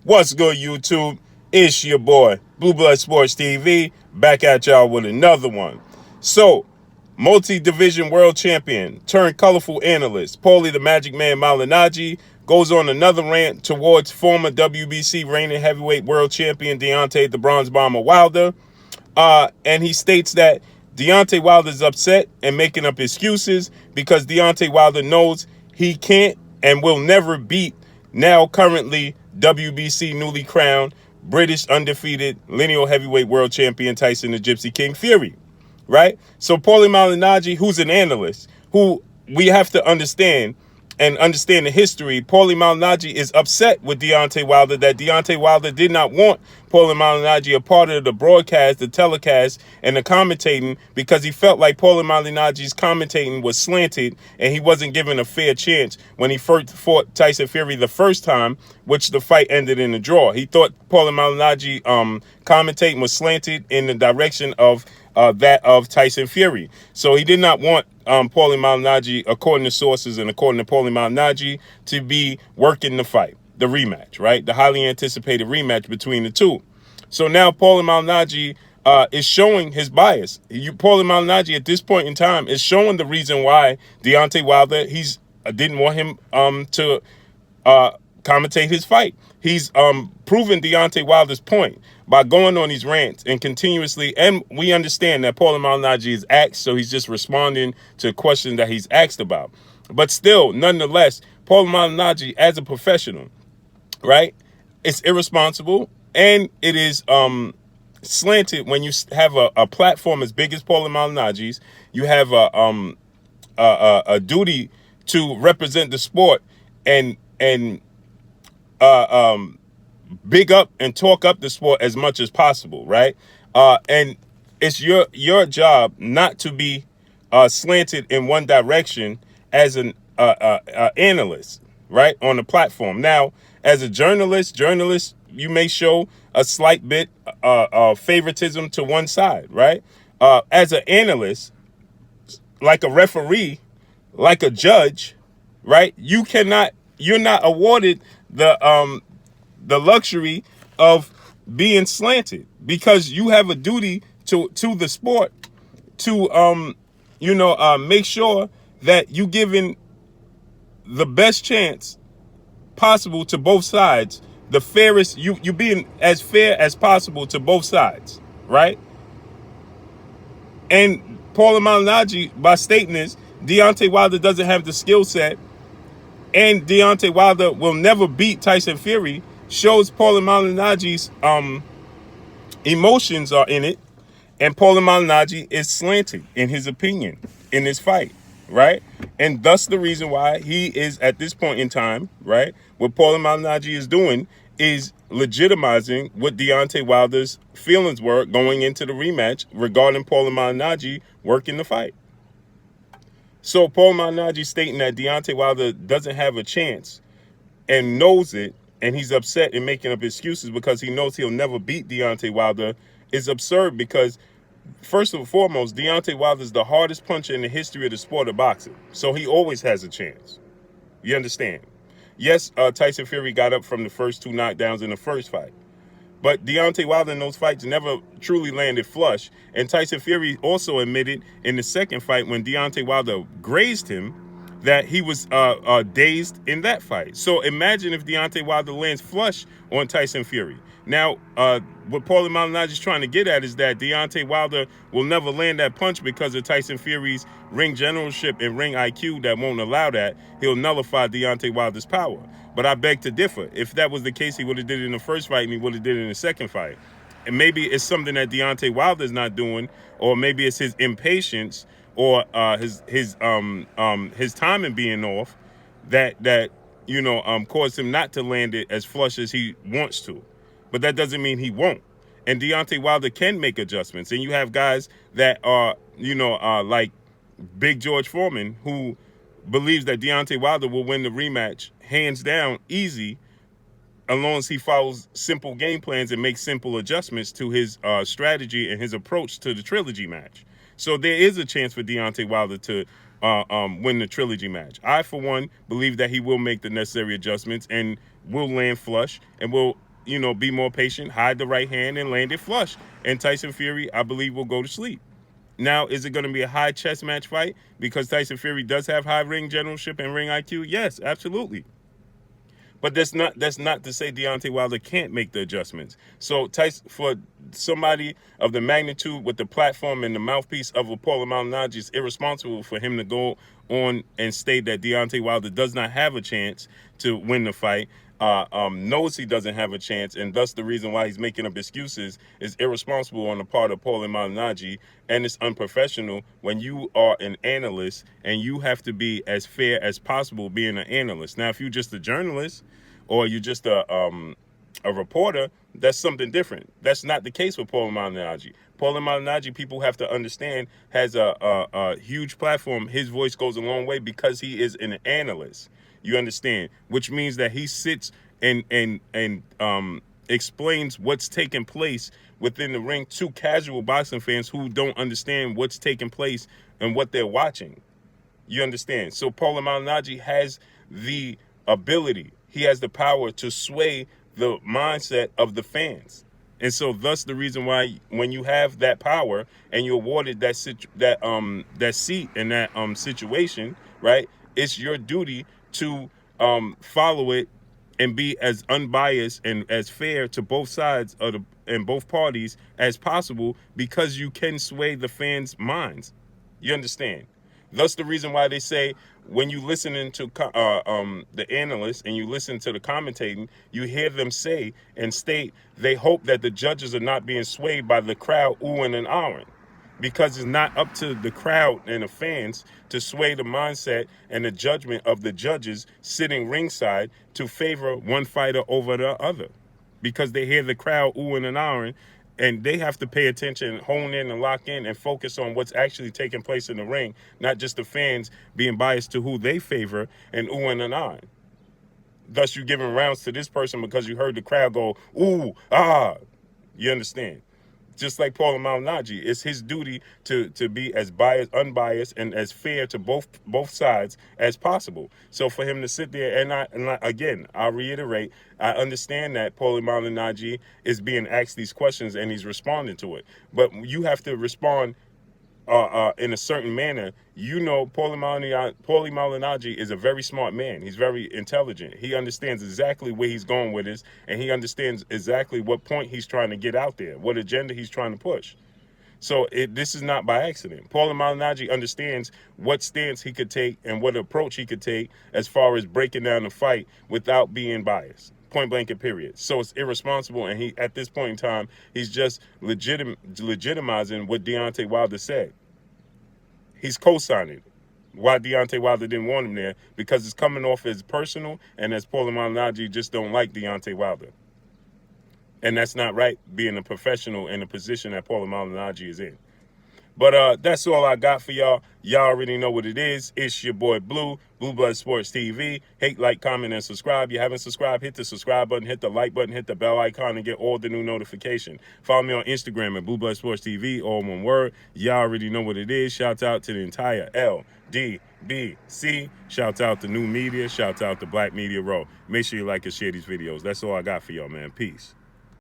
What's good, YouTube? It's your boy, Blue Blood Sports TV, back at y'all with another one. So, multi-division world champion turned colorful analyst, Paulie the Magic Man Malignaggi, goes on another rant towards former WBC reigning heavyweight world champion Deontay the Bronze Bomber Wilder. And he states that Deontay Wilder is upset and making up excuses because Deontay Wilder knows he can't and will never beat now currently WBC newly crowned British undefeated lineal heavyweight world champion Tyson the Gypsy King Fury. Right? So Paulie Malignaggi, who's an analyst, who we have to understand and understand the history, Paulie Malignaggi is upset with Deontay Wilder that Deontay Wilder did not want Paulie Malignaggi a part of the broadcast, the telecast, and the commentating because he felt like Paulie Malignaggi's commentating was slanted and he wasn't given a fair chance when he first fought Tyson Fury the first time, which the fight ended in a draw. He thought Paulie Malignaggi commentating was slanted in the direction of that of Tyson Fury. So he did not want Paulie Malignaggi, according to sources and according to Paulie Malignaggi, to be working the fight, the rematch, right? The highly anticipated rematch between the two. So now Paulie Malignaggi is showing his bias. Paulie Malignaggi at this point in time is showing the reason why Deontay Wilder, didn't want him to commentate his fight. He's proven Deontay Wilder's point by going on these rants and continuously, and we understand that Paulie Malignaggi is asked, so he's just responding to questions that he's asked about. But still, nonetheless, Paulie Malignaggi, as a professional, right, it's irresponsible and it is slanted when you have a platform as big as Paulie Malignaggi's. You have a duty to represent the sport and big up and talk up the sport as much as possible, right? And it's your job not to be slanted in one direction as an analyst, right, on the platform. Now, as a journalist, you may show a slight bit favoritism to one side, right? As an analyst, like a referee, like a judge, right? You're not awarded the luxury of being slanted because you have a duty to the sport to make sure that you giving the best chance possible to both sides, the fairest, you being as fair as possible to both sides, right? And Paulie Malignaggi, by stating this, Deontay Wilder doesn't have the skill set and Deontay Wilder will never beat Tyson Fury, shows Paulie Malignaggi's emotions are in it, and Paulie Malignaggi is slanted in his opinion in this fight, right? And thus the reason why he is at this point in time, right? What Paulie Malignaggi is doing is legitimizing what Deontay Wilder's feelings were going into the rematch regarding Paulie Malignaggi working the fight. So Paulie Malignaggi stating that Deontay Wilder doesn't have a chance and knows it, and he's upset and making up excuses because he knows he'll never beat Deontay Wilder is absurd because, first and foremost, Deontay Wilder is the hardest puncher in the history of the sport of boxing. So he always has a chance. You understand? Yes, Tyson Fury got up from the first two knockdowns in the first fight. But Deontay Wilder in those fights never truly landed flush. And Tyson Fury also admitted in the second fight when Deontay Wilder grazed him that he was dazed in that fight. So imagine if Deontay Wilder lands flush on Tyson Fury. Now, what Paulie Malignaggi is trying to get at is that Deontay Wilder will never land that punch because of Tyson Fury's ring generalship and ring IQ that won't allow that. He'll nullify Deontay Wilder's power. But I beg to differ. If that was the case, he would have did it in the first fight and he would have did it in the second fight. And maybe it's something that Deontay Wilder is not doing, or maybe it's his impatience or his timing being off that caused him not to land it as flush as he wants to. But that doesn't mean he won't. And Deontay Wilder can make adjustments. And you have guys that are, like Big George Foreman, who believes that Deontay Wilder will win the rematch hands down easy as long as he follows simple game plans and makes simple adjustments to his strategy and his approach to the trilogy match. So there is a chance for Deontay Wilder to win the trilogy match. I, for one, believe that he will make the necessary adjustments and will land flush and will be more patient, hide the right hand, and land it flush. And Tyson Fury, I believe, will go to sleep. Now, is it going to be a high chess match fight because Tyson Fury does have high ring generalship and ring IQ? Yes, absolutely. But that's not to say Deontay Wilder can't make the adjustments. So Tyson, for somebody of the magnitude with the platform and the mouthpiece of a Paulie Malignaggi, it's irresponsible for him to go on and state that Deontay Wilder does not have a chance to win the fight. Knows he doesn't have a chance, and thus the reason why he's making up excuses is irresponsible on the part of Paulie Malignaggi, and it's unprofessional when you are an analyst and you have to be as fair as possible being an analyst. Now, if you're just a journalist or you're just a reporter, that's something different. That's not the case with Paulie Malignaggi. Paulie Malignaggi, people have to understand, has a huge platform. His voice goes a long way because he is an analyst. You understand? Which means that he sits and explains what's taking place within the ring to casual boxing fans who don't understand what's taking place and what they're watching. You understand? So Paulie Malignaggi has the ability, he has the power to sway the mindset of the fans. And so thus the reason why when you have that power and you're awarded that seat in that situation, right, it's your duty to follow it and be as unbiased and as fair to both sides of and both parties as possible, because you can sway the fans' minds. You understand? Thus the reason why they say when you listening to the analysts and you listen to the commentating, you hear them say and state they hope that the judges are not being swayed by the crowd oohing and ahhing, because it's not up to the crowd and the fans to sway the mindset and the judgment of the judges sitting ringside to favor one fighter over the other, because they hear the crowd oohing and ahhing, and they have to pay attention, hone in and lock in and focus on what's actually taking place in the ring, not just the fans being biased to who they favor and oohing and ahhing. Thus, you're giving rounds to this person because you heard the crowd go, ooh, ah. You understand? Just like Paulie Malignaggi, it's his duty to be as unbiased, and as fair to both sides as possible. So for him to sit there again, I'll reiterate, I understand that Paulie Malignaggi is being asked these questions and he's responding to it, but you have to respond in a certain manner. Paulie Malignaggi is a very smart man. He's very intelligent. He understands exactly where he's going with this, and he understands exactly what point he's trying to get out there, what agenda he's trying to push. So this is not by accident. Paulie Malignaggi understands what stance he could take and what approach he could take as far as breaking down the fight without being biased. Point blank and period. So it's irresponsible, and he, at this point in time, he's just legitimizing what Deontay Wilder said. He's co-signing why Deontay Wilder didn't want him there, because it's coming off as personal, and as Paulie Malignaggi just don't like Deontay Wilder. And that's not right, being a professional in the position that Paulie Malignaggi is in. But that's all I got for y'all. Y'all already know what it is. It's your boy Blue Blood Sports TV. Hate, like, comment, and subscribe. You haven't subscribed, hit the subscribe button, hit the like button, hit the bell icon, and get all the new notification. Follow me on Instagram at Blue Blood Sports TV, all one word. Y'all already know what it is. Shout out to the entire LDBC. Shout out to New Media. Shout out to Black Media Row. Make sure you like and share these videos. That's all I got for y'all, man. Peace.